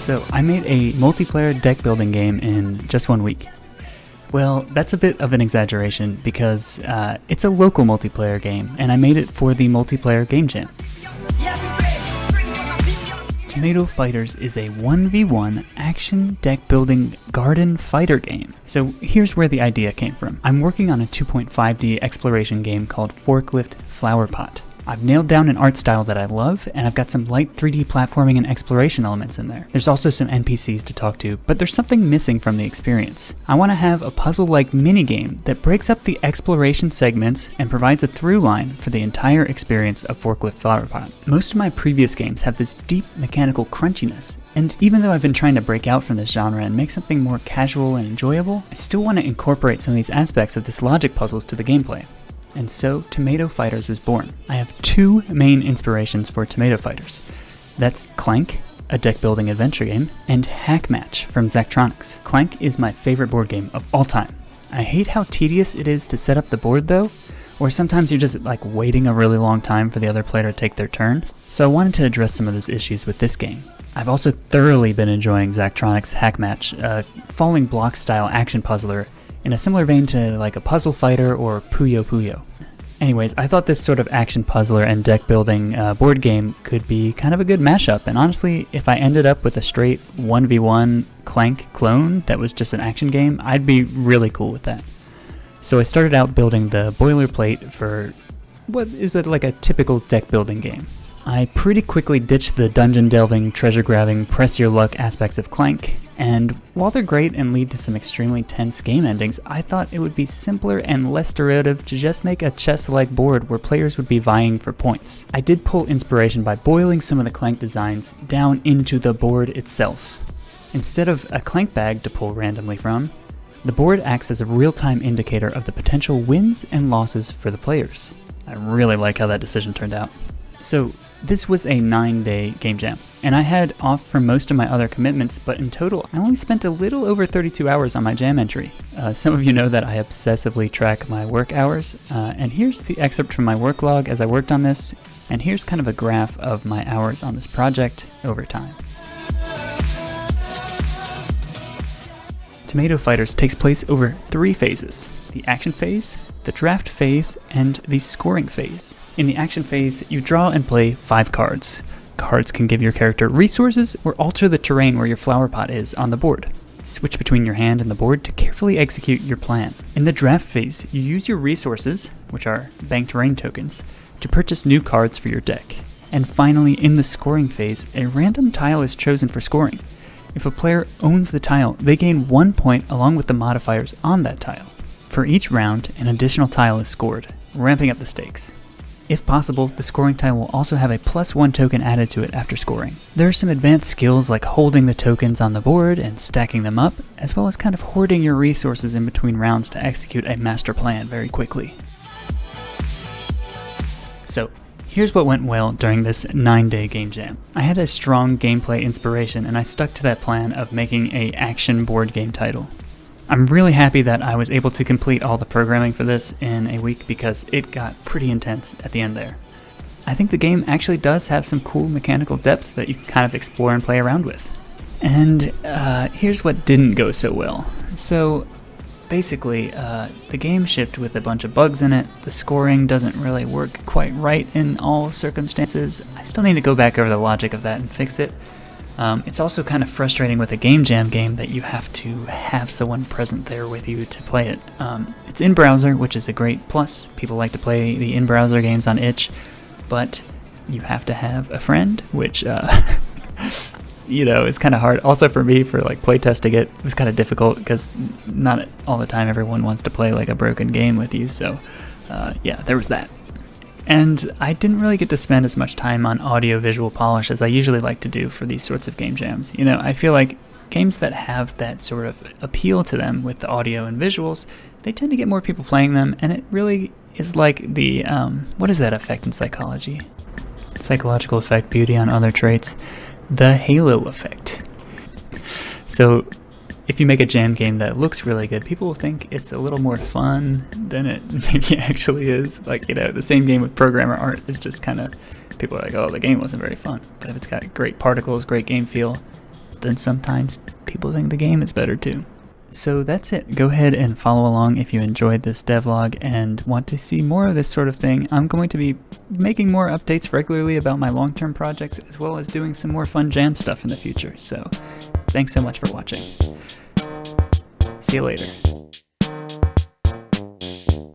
So I made a multiplayer deck building game in just 1 week. Well, that's a bit of an exaggeration because it's a local multiplayer game, and I made it for the multiplayer game jam. Tomato Fighters is a 1v1 action deck building garden fighter game. So here's where the idea came from. I'm working on a 2.5D exploration game called FORKLIFT FLOWERPOT. I've nailed down an art style that I love, and I've got some light 3D platforming and exploration elements in there. There's also some NPCs to talk to, but there's something missing from the experience. I want to have a puzzle-like minigame that breaks up the exploration segments and provides a through line for the entire experience of FORKLIFT FLOWERPOT. Most of my previous games have this deep mechanical crunchiness, and even though I've been trying to break out from this genre and make something more casual and enjoyable, I still want to incorporate some of these aspects of this logic puzzles to the gameplay. And so Tomato Fighters was born. I have two main inspirations for Tomato Fighters. That's Clank, a deck building adventure game, and Hack Match from Zachtronics. Clank is my favorite board game of all time. I hate how tedious it is to set up the board though, or sometimes you're just like waiting a really long time for the other player to take their turn. So I wanted to address some of those issues with this game. I've also thoroughly been enjoying Zachtronics Hack Match, a falling block style action puzzler in a similar vein to like a Puzzle Fighter or Puyo Puyo. Anyways, I thought this sort of action puzzler and deck building board game could be kind of a good mashup, and honestly, if I ended up with a straight 1v1 Clank clone that was just an action game, I'd be really cool with that. So I started out building the boilerplate for what is like a typical deck building game. I pretty quickly ditched the dungeon delving, treasure grabbing, press your luck aspects of Clank, and while they're great and lead to some extremely tense game endings, I thought it would be simpler and less derivative to just make a chess-like board where players would be vying for points. I did pull inspiration by boiling some of the Clank designs down into the board itself. Instead of a Clank bag to pull randomly from, the board acts as a real-time indicator of the potential wins and losses for the players. I really like how that decision turned out. So, this was a 9-day game jam, and I had off from most of my other commitments, but in total, I only spent a little over 32 hours on my jam entry. Some of you know that I obsessively track my work hours, and here's the excerpt from my work log as I worked on this, and here's kind of a graph of my hours on this project over time. Tomato Fighters takes place over 3 phases: the action phase, the draft phase, and the scoring phase. In the action phase, you draw and play 5 cards. Cards can give your character resources or alter the terrain where your flower pot is on the board. Switch between your hand and the board to carefully execute your plan. In the draft phase, you use your resources, which are banked rain tokens, to purchase new cards for your deck. And finally, in the scoring phase, a random tile is chosen for scoring. If a player owns the tile, they gain 1 point along with the modifiers on that tile. For each round, an additional tile is scored, ramping up the stakes. If possible, the scoring tile will also have a +1 token added to it after scoring. There are some advanced skills like holding the tokens on the board and stacking them up, as well as kind of hoarding your resources in between rounds to execute a master plan very quickly. So, here's what went well during this 9-day game jam. I had a strong gameplay inspiration, and I stuck to that plan of making an action board game title. I'm really happy that I was able to complete all the programming for this in a week because it got pretty intense at the end there. I think the game actually does have some cool mechanical depth that you can kind of explore and play around with. And here's what didn't go so well. So basically, the game shipped with a bunch of bugs in it. The scoring doesn't really work quite right in all circumstances. I still need to go back over the logic of that and fix it. It's also kind of frustrating with a game jam game that you have to have someone present there with you to play it. It's in browser, which is a great plus. People like to play the in-browser games on itch, but you have to have a friend, which you know, it's kind of hard. Also for me, for like playtesting it was kind of difficult because not all the time everyone wants to play like a broken game with you. So yeah, there was that. And I didn't really get to spend as much time on audio-visual polish as I usually like to do for these sorts of game jams. You know, I feel like games that have that sort of appeal to them with the audio and visuals, they tend to get more people playing them, and it really is like the, what is that effect in psychology? Psychological effect, beauty on other traits. The halo effect. So if you make a jam game that looks really good, people will think it's a little more fun than it maybe actually is. Like, you know, the same game with programmer art is just kind of, people are like, oh, the game wasn't very fun. But if it's got great particles, great game feel, then sometimes people think the game is better too. So that's it. Go ahead and follow along if you enjoyed this devlog and want to see more of this sort of thing. I'm going to be making more updates regularly about my long-term projects, as well as doing some more fun jam stuff in the future. So thanks so much for watching. See you later.